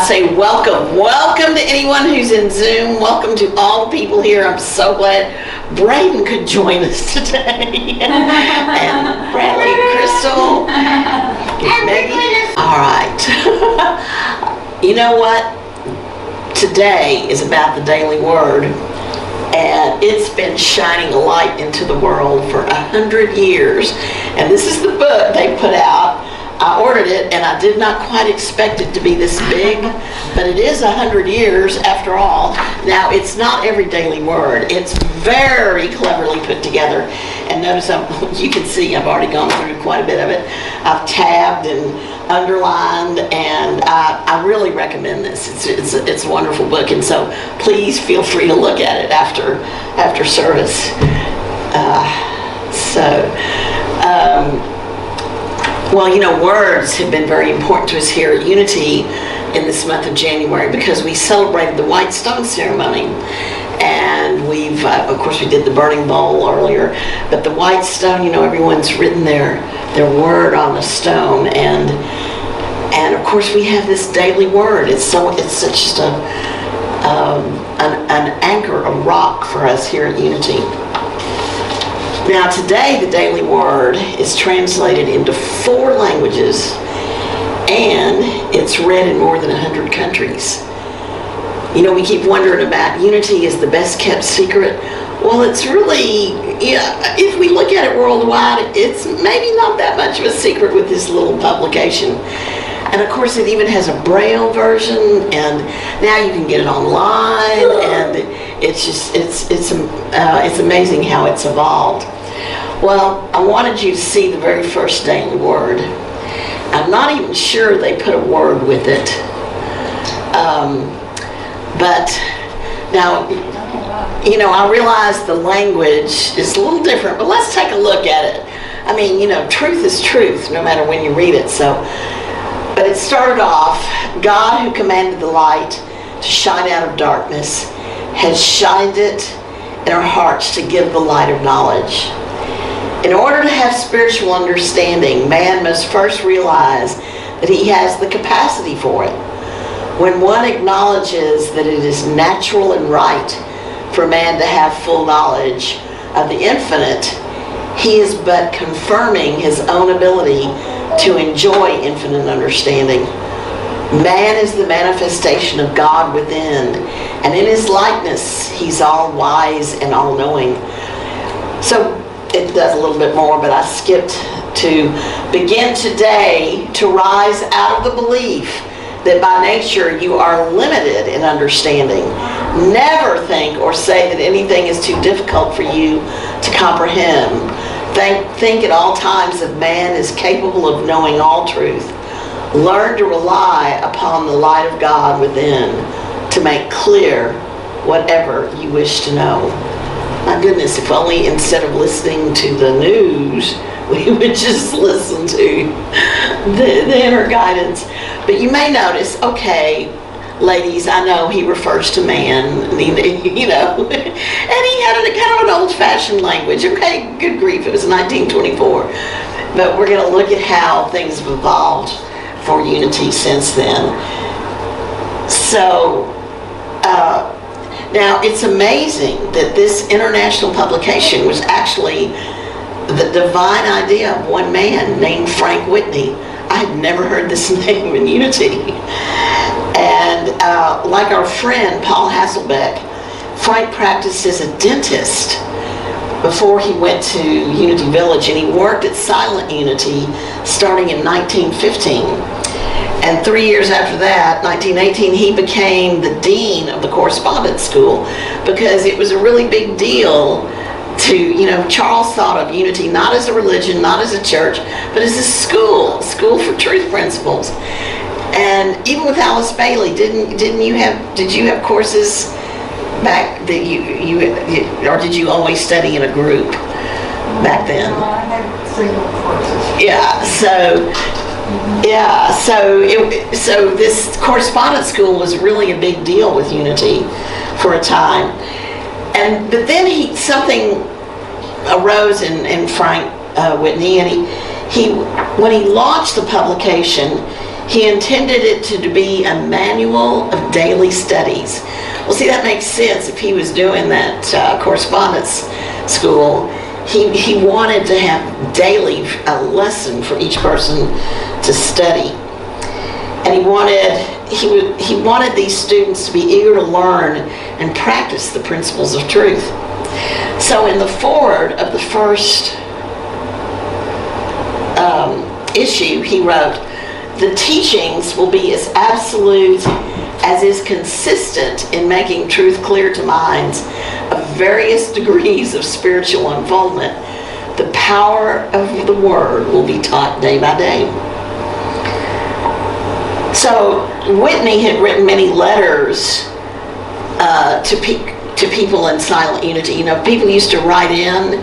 I say welcome to anyone who's in Zoom. Welcome to all the people here. I'm so glad Braden could join us today. And Bradley and Crystal. And Maggie. All right. You know what? Today is about the Daily Word. And it's been shining a light into the world for 100 years. And this is the book they put out. I ordered it, and I did not quite expect it to be this big, but it is 100 years after all. Now, it's not every daily word. It's very cleverly put together. And notice, you can see I've already gone through quite a bit of it. I've tabbed and underlined, and I really recommend this. It's a wonderful book, and so please feel free to look at it after service. Well, you know, words have been very important to us here at Unity in this month of January because we celebrated the White Stone Ceremony. And we've, of course, we did the Burning Bowl earlier. But the White Stone, you know, everyone's written their word on the stone. And of course, we have this daily word. It's such an anchor, a rock for us here at Unity. Now today the Daily Word is translated into 4 languages and it's read in more than 100 countries. You know, we keep wondering about Unity is the best kept secret. Well, it's really, if we look at it worldwide, it's maybe not that much of a secret with this little publication. And of course it even has a Braille version, and now you can get it online, and it's amazing how it's evolved. Well, I wanted you to see the very first Daily Word. I'm not even sure they put a word with it. But now, you know, I realize the language is a little different, but let's take a look at it. I mean, you know, truth is truth, no matter when you read it. But it started off, God who commanded the light to shine out of darkness has shined it in our hearts to give the light of knowledge. In order to have spiritual understanding, man must first realize that he has the capacity for it. When one acknowledges that it is natural and right for man to have full knowledge of the infinite, he is but confirming his own ability to enjoy infinite understanding. Man is the manifestation of God within, and in his likeness, he's all wise and all knowing. So it does a little bit more, but I skipped to begin today to rise out of the belief that by nature you are limited in understanding. Never think or say that anything is too difficult for you to comprehend. Think at all times that man is capable of knowing all truth. Learn to rely upon the light of God within to make clear whatever you wish to know. My goodness, if only instead of listening to the news, we would just listen to the inner guidance. But you may notice, okay, ladies, I know he refers to man, you know, and he had a kind of an old-fashioned language. Okay, good grief, it was 1924. But we're going to look at how things have evolved for Unity since then. So, now it's amazing that this international publication was actually the divine idea of one man named Frank Whitney. I had never heard this name in Unity. And like our friend Paul Hasselbeck, Frank practiced as a dentist before he went to Unity Village, and he worked at Silent Unity starting in 1915. And 3 years after that, 1918, he became the dean of the correspondence school because it was a really big deal to, you know, Charles thought of Unity not as a religion, not as a church, but as a school for truth principles. And even with Alice Bailey, did you have courses back that you or did you always study in a group back then? No, I had single courses. So this correspondence school was really a big deal with Unity for a time. But then something arose in Frank Whitney, and he when he launched the publication, He intended it to be a manual of daily studies. Well, see, that makes sense. If he was doing that correspondence school, he wanted to have daily a lesson for each person to study. And he wanted these students to be eager to learn and practice the principles of truth. So in the foreword of the first issue, he wrote, "The teachings will be as absolute as is consistent in making truth clear to minds of various degrees of spiritual unfoldment. The power of the Word will be taught day by day." So Whitney had written many letters to people in Silent Unity. You know, people used to write in.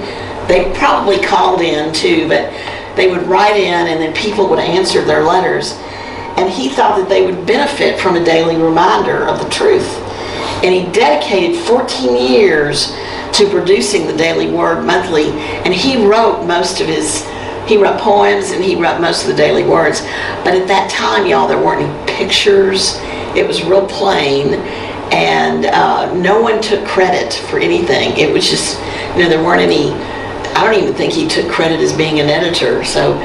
They probably called in too, but they would write in and then people would answer their letters. And he thought that they would benefit from a daily reminder of the truth. And he dedicated 14 years to producing the Daily Word monthly. And he wrote he wrote poems and he wrote most of the daily words. But at that time, y'all, there weren't any pictures. It was real plain. And no one took credit for anything. It was just, there weren't any, I don't even think he took credit as being an editor. So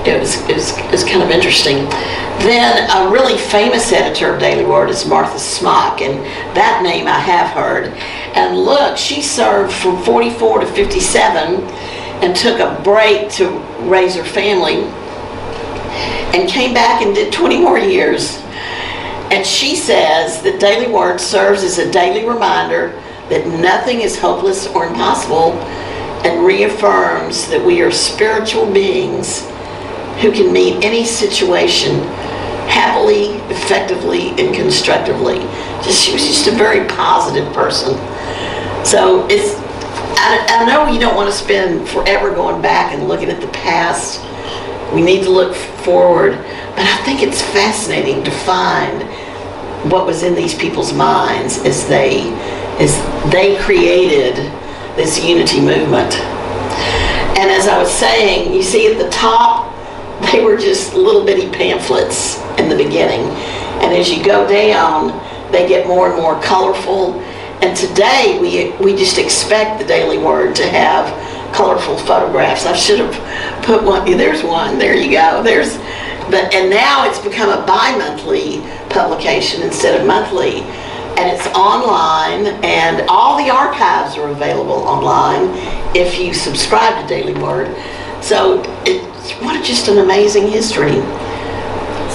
it was kind of interesting. Then a really famous editor of Daily Word is Martha Smock, and that name I have heard. And look, she served from 44 to 57 and took a break to raise her family and came back and did 20 more years. And she says that Daily Word serves as a daily reminder that nothing is hopeless or impossible, and reaffirms that we are spiritual beings who can meet any situation happily, effectively, and constructively. She was just a very positive person. So I know you don't want to spend forever going back and looking at the past. We need to look forward, but I think it's fascinating to find what was in these people's minds as they created this unity movement. And as I was saying, you see at the top, they were just little bitty pamphlets in the beginning. And as you go down, they get more and more colorful. And today, we just expect the Daily Word to have colorful photographs. I should have put one. There's one. There you go. And now it's become a bi-monthly publication instead of monthly. And it's online, and all the archives are available online if you subscribe to Daily Word. So what just an amazing history.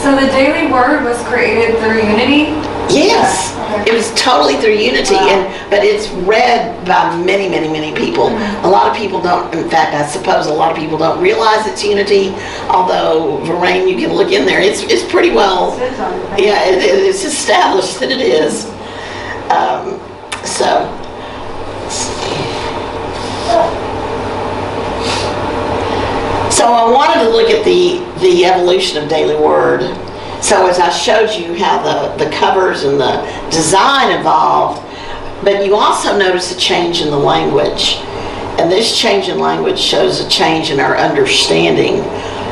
So the Daily Word was created through Unity? Yes. Okay. It was totally through Unity, Wow. but it's read by many, many, many people. Mm-hmm. A lot of people don't, in fact, I suppose a lot of people don't realize it's Unity, although, Verraine, you can look in there. It's pretty well, It says on the page. yeah, it's established that it is. So, let's see. So I wanted to look at the evolution of Daily Word. So as I showed you how the covers and the design evolved, but you also notice a change in the language. And this change in language shows a change in our understanding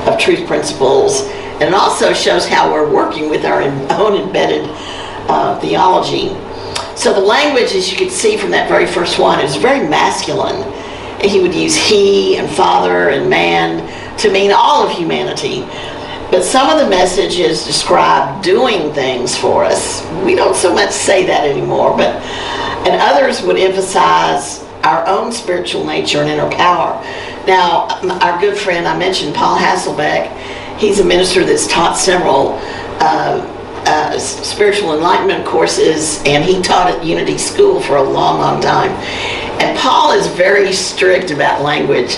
of truth principles. And it also shows how we're working with our own embedded theology. So the language, as you can see from that very first one, is very masculine. And he would use he and father and man to mean all of humanity. But some of the messages describe doing things for us. We don't so much say that anymore, and others would emphasize our own spiritual nature and inner power. Now, our good friend, I mentioned Paul Hasselbeck, he's a minister that's taught several spiritual enlightenment courses, and he taught at Unity School for a long, long time. And Paul is very strict about language.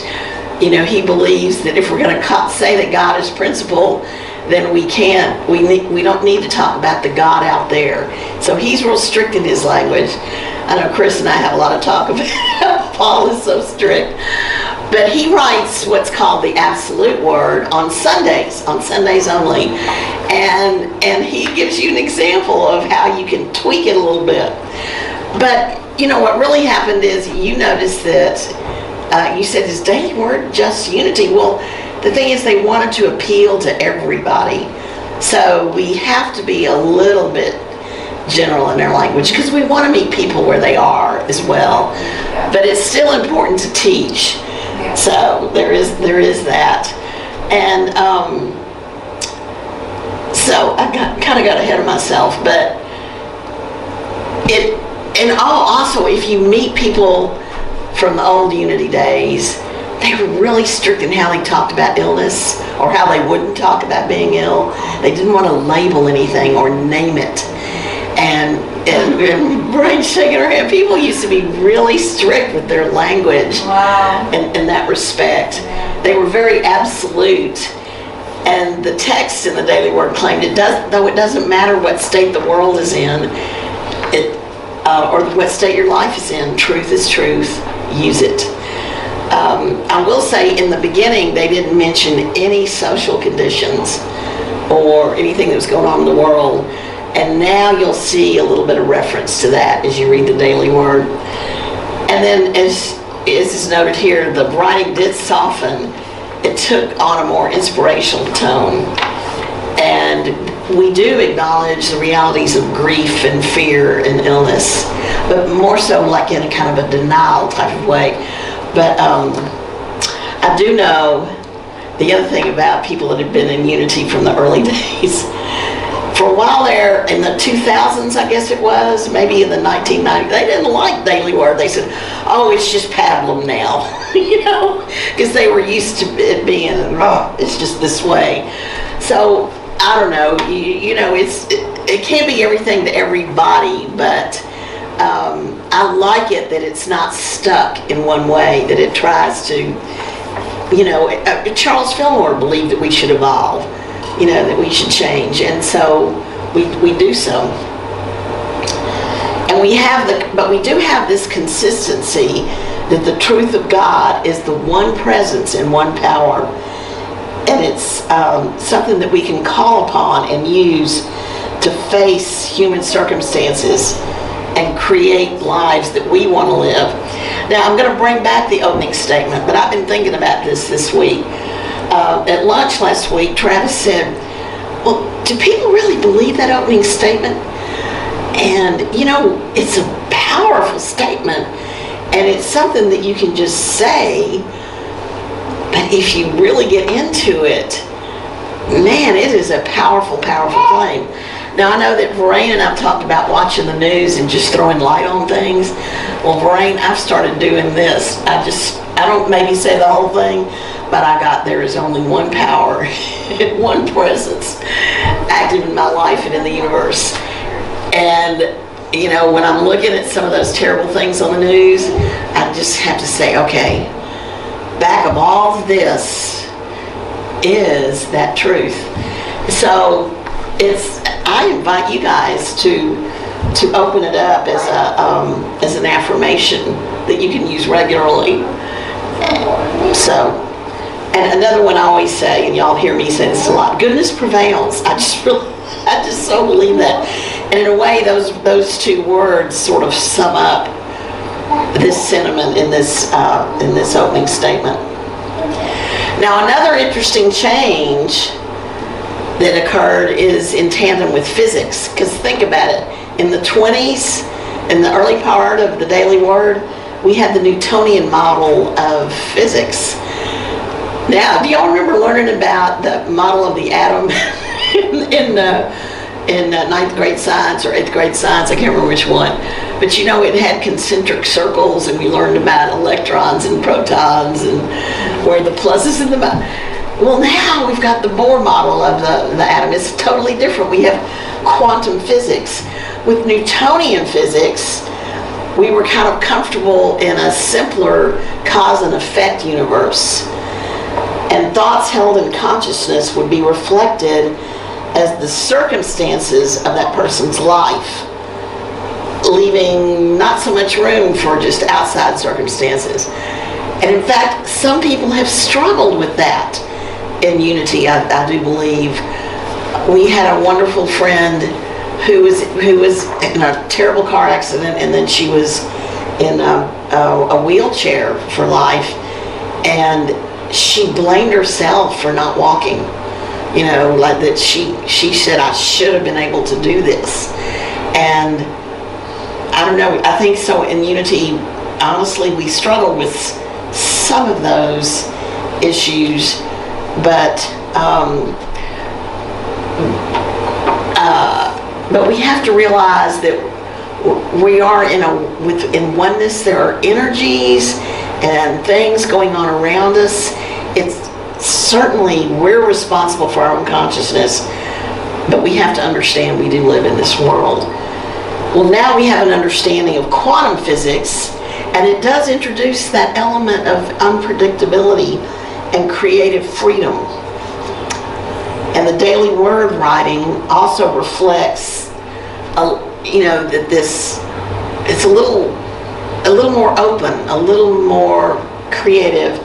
You know, he believes that if we're going to say that God is principle, then we don't need to talk about the God out there. So he's real strict in his language. I know Chris and I have a lot of talk about how Paul is so strict. But he writes what's called the absolute word on Sundays only. And he gives you an example of how you can tweak it a little bit. But, you know, what really happened is you noticed that you said, is Daily Word just Unity? Well, the thing is, they wanted to appeal to everybody. So we have to be a little bit general in our language because we want to meet people where they are as well. But it's still important to teach. So there is that. And so I kind of got ahead of myself, but also if you meet people from the old Unity days, they were really strict in how they talked about illness or how they wouldn't talk about being ill. They didn't want to label anything or name it. And Brain's shaking her head. People used to be really strict with their language. Wow. In that respect. They were very absolute. And the text in the Daily Word claimed though it doesn't matter what state the world is in, or what state your life is in, truth is truth, use it. I will say in the beginning they didn't mention any social conditions or anything that was going on in the world. And now you'll see a little bit of reference to that as you read the Daily Word. And then as is noted here, the writing did soften. It took on a more inspirational tone. And we do acknowledge the realities of grief and fear and illness, but more so like in a kind of a denial type of way. But I do know the other thing about people that have been in Unity from the early days. For a while there, in the 2000s, I guess it was, maybe in the 1990s, they didn't like Daily Word. They said, oh, it's just pablum now, you know, because they were used to it being, oh, it's just this way. So, I don't know, you know, it can't be everything to everybody, but I like it that it's not stuck in one way, that it tries to, you know, Charles Fillmore believed that we should evolve. You know, that we should change, and so we do so. And but we do have this consistency that the truth of God is the one presence and one power, and it's something that we can call upon and use to face human circumstances and create lives that we want to live. Now, I'm going to bring back the opening statement, but I've been thinking about this week. At lunch last week, Travis said, well, do people really believe that opening statement? And, you know, it's a powerful statement, and it's something that you can just say, but if you really get into it, man, it is a powerful, powerful claim. Now, I know that Verain and I've talked about watching the news and just throwing light on things. Well, Verain, I've started doing this. I don't maybe say the whole thing, but there is only one power, one presence active in my life and in the universe. And, you know, when I'm looking at some of those terrible things on the news, I just have to say, okay, back of all of this is that truth. So I invite you guys to open it up as an affirmation that you can use regularly. So, and another one I always say, and y'all hear me say this a lot, goodness prevails. I just so believe that. And in a way, those two words sort of sum up this sentiment in this opening statement. Now, another interesting change that occurred is in tandem with physics, because think about it. In the 20s, in the early part of the Daily Word, we had the Newtonian model of physics. Now, do y'all remember learning about the model of the atom in ninth grade science or 8th grade science? I can't remember which one. But you know, it had concentric circles, and we learned about electrons and protons and where the pluses and the minuses. Well, now we've got the Bohr model of the atom. It's totally different. We have quantum physics. With Newtonian physics, we were kind of comfortable in a simpler cause and effect universe. And thoughts held in consciousness would be reflected as the circumstances of that person's life, leaving not so much room for just outside circumstances. And in fact, some people have struggled with that in Unity, I do believe. We had a wonderful friend who was in a terrible car accident, and then she was in a wheelchair for life, and she blamed herself for not walking you know, like that she said I should have been able to do this. And I don't know, I think so in Unity, honestly, we struggle with some of those issues, but we have to realize that we are in oneness. There are energies and things going on around us. It's certainly, we're responsible for our own consciousness, but we have to understand we do live in this world. Well, now we have an understanding of quantum physics, and it does introduce that element of unpredictability and creative freedom. And the daily word writing also reflects, that it's a little more open, a little more creative,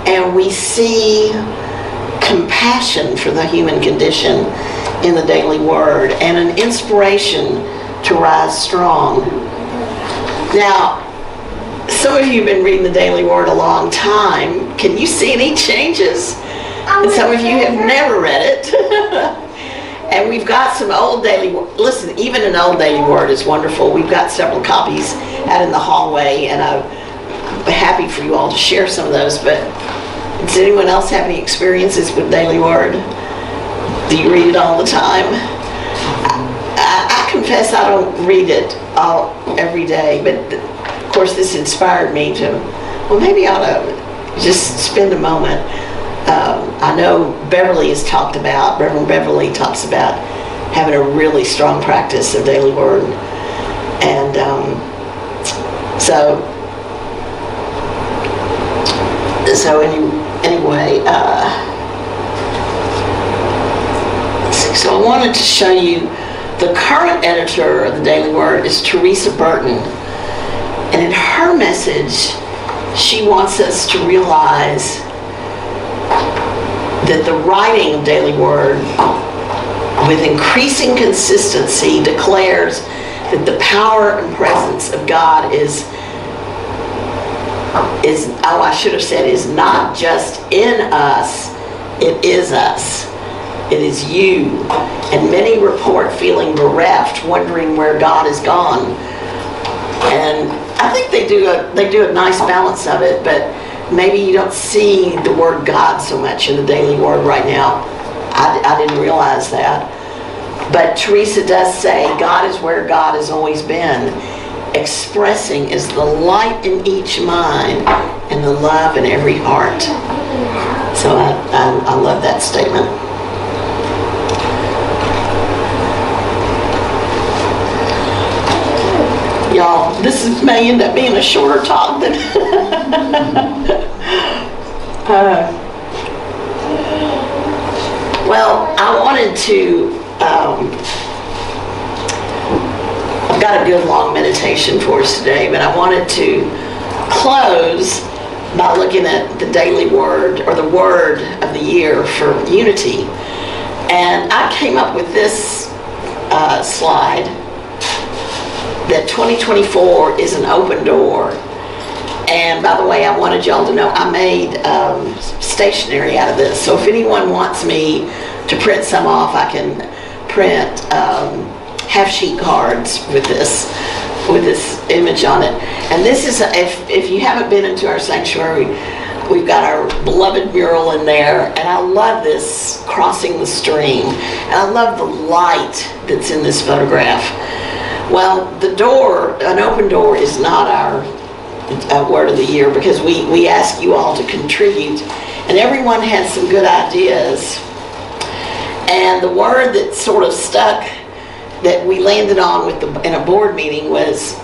and we see compassion for the human condition in the daily word and an inspiration to rise strong. Now, some of you have been reading the daily word a long time. Can you see any changes? And some of you have never read it. And we've got some old daily word. Listen, even an old daily word is wonderful. We've got several copies out in the hallway, and I'm happy for you all to share some of those. But does anyone else have any experiences with daily word? Do you read it all the time? I confess I don't read it every day, but of course this inspired me to, well, maybe I ought to just spend a moment. I know Beverly has talked about, Reverend Beverly talks about having a really strong practice of daily word. And anyway, so I wanted to show you the current editor of the Daily Word is Teresa Burton. And in her message, she wants us to realize that the writing of Daily Word with increasing consistency declares that the power and presence of God is not just in us, it is us. It is you. And many report feeling bereft, wondering where God is gone. And I think they do a nice balance of it, but maybe you don't see the word God so much in the Daily Word right now. I didn't realize that. But Teresa does say God is where God has always been. Expressing is the light in each mind and the love in every heart. So I love that statement. Y'all, this may end up being a shorter talk than well, I wanted to I've got a good long meditation for us today, but I wanted to close by looking at the daily word, or the word of the year for Unity. And I came up with this slide, that 2024 is an open door. And by the way, I wanted y'all to know I made stationery out of this. So if anyone wants me to print some off, I can print half-sheet cards with this image on it. And this is, if you haven't been into our sanctuary, we've got our beloved mural in there, and I love this, crossing the stream. And I love the light that's in this photograph. Well, the door, an open door, is not our word of the year, because we ask you all to contribute, and everyone had some good ideas. And the word that sort of stuck, that we landed on in a board meeting, was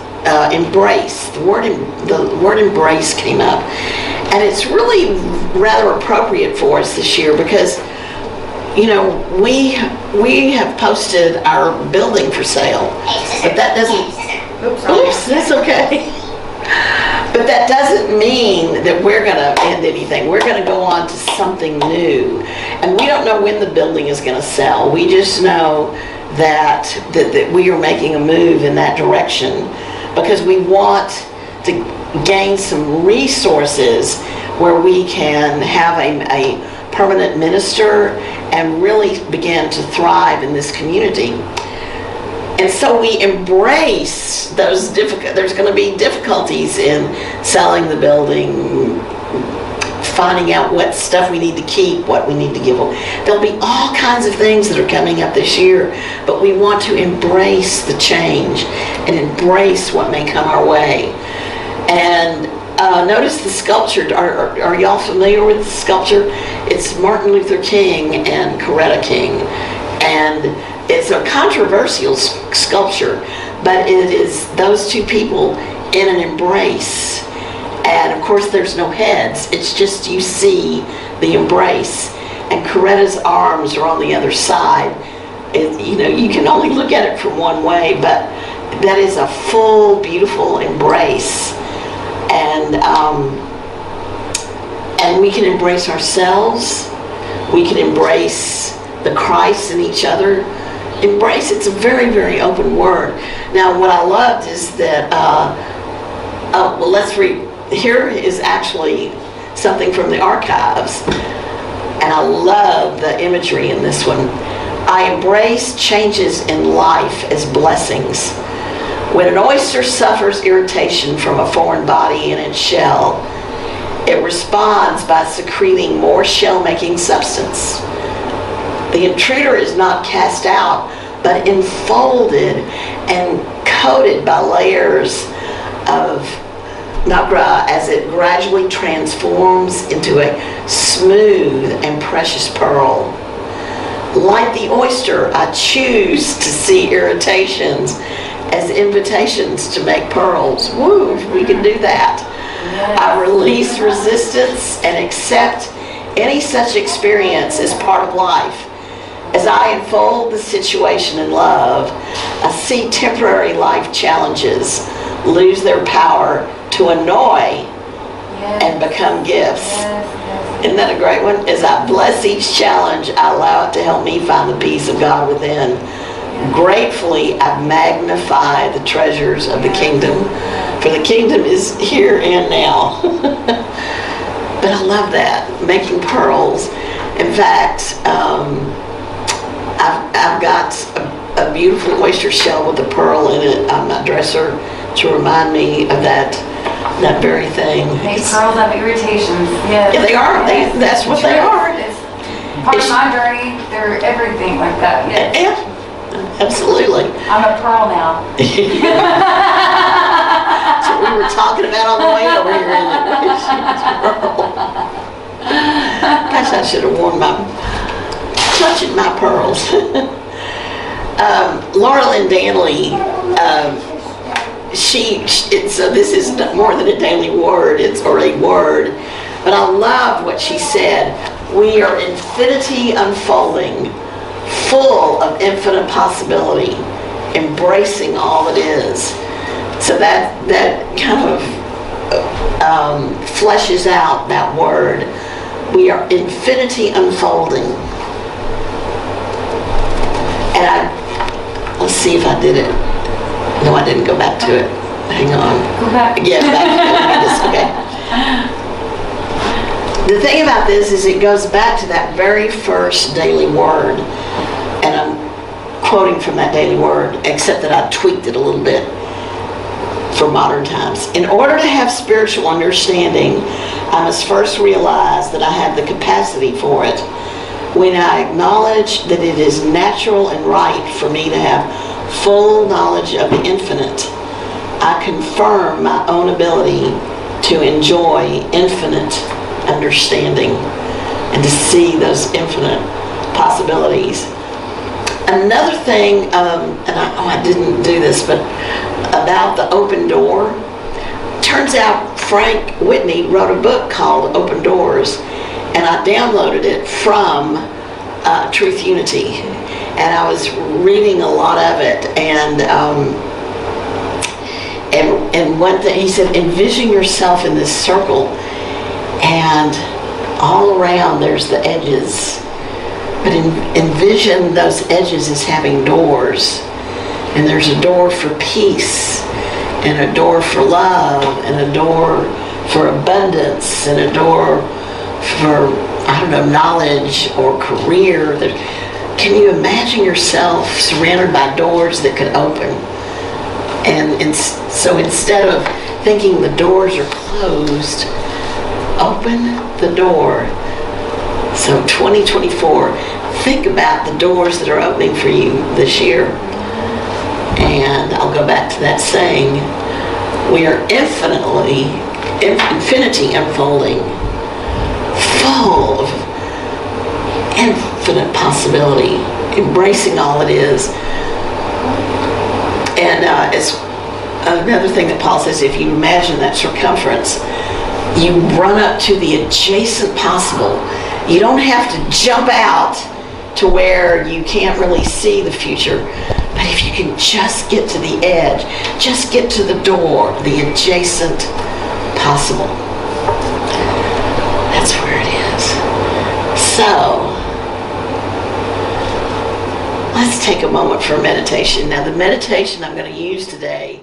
embrace. The word embrace came up, and it's really rather appropriate for us this year, because we have posted our building for sale, but that doesn't. Oops, that's okay. But that doesn't mean that we're going to end anything. We're going to go on to something new, and we don't know when the building is going to sell. We just know that we are making a move in that direction, because we want to gain some resources where we can have a permanent minister and really began to thrive in this community. And so we embrace those there's going to be difficulties in selling the building, finding out what stuff we need to keep, what we need to give away. There'll be all kinds of things that are coming up this year, but we want to embrace the change and embrace what may come our way. And notice the sculpture. Are y'all familiar with the sculpture? It's Martin Luther King and Coretta King. And it's a controversial sculpture, but it is those two people in an embrace. And of course there's no heads, it's just you see the embrace. And Coretta's arms are on the other side. You can only look at it from one way, but that is a full, beautiful embrace. And we can embrace ourselves. We can embrace the Christ in each other. Embrace, it's a very, very open word. Now, what I loved is that, well, let's read. Here is actually something from the archives. And I love the imagery in this one. I embrace changes in life as blessings. When an oyster suffers irritation from a foreign body in its shell, it responds by secreting more shell-making substance. The intruder is not cast out, but enfolded and coated by layers of nagara as it gradually transforms into a smooth and precious pearl. Like the oyster, I choose to see irritations as invitations to make pearls. Woo, we can do that. I release resistance and accept any such experience as part of life. As I unfold the situation in love, I see temporary life challenges lose their power to annoy and become gifts. Isn't that a great one? As I bless each challenge, I allow it to help me find the peace of God within. Gratefully, I magnify the treasures of the kingdom, for the kingdom is here and now. But I love that, making pearls. In fact, I've got a beautiful oyster shell with a pearl in it on my dresser to remind me of that very thing. Make pearls have irritations. Yes. Yeah, they are. Yes. That's what they are. It's part of my journey. They're everything like that. Yes. Yeah, absolutely. I'm a pearl now. So we were talking about on the way over here, isn't it? Gosh, I should have worn clutching my pearls. Laura Lynn Danley, so this is more than a daily word, or a word, but I love what she said. We are infinity unfolding, full of infinite possibility, embracing all that is. So that kind of fleshes out that word. We are infinity unfolding. And let's see if I did it. No, I didn't go back to it. Hang on. Go back. Yeah, back. Okay. The thing about this is it goes back to that very first daily word. And I'm quoting from that daily word, except that I tweaked it a little bit for modern times. In order to have spiritual understanding, I must first realize that I have the capacity for it. When I acknowledge that it is natural and right for me to have full knowledge of the infinite, I confirm my own ability to enjoy infinite understanding and to see those infinite possibilities. Another thing, and I didn't do this, but about the open door. Turns out Frank Whitney wrote a book called Open Doors, and I downloaded it from Truth Unity, and I was reading a lot of it, and one thing he said, envision yourself in this circle, and all around there's the edges, but envision those edges as having doors, and there's a door for peace, and a door for love, and a door for abundance, and a door for I don't know, knowledge or career. Can you imagine yourself surrounded by doors that could open? And so instead of thinking the doors are closed, open the door. So 2024, think about the doors that are opening for you this year. And I'll go back to that saying, we are infinity unfolding, full of infinite possibility, embracing all it is. And it's another thing that Paul says, if you imagine that circumference, you run up to the adjacent possible. You don't have to jump out to where you can't really see the future. But if you can just get to the edge, just get to the door, the adjacent possible. That's where it is. So, let's take a moment for meditation. Now, the meditation I'm going to use today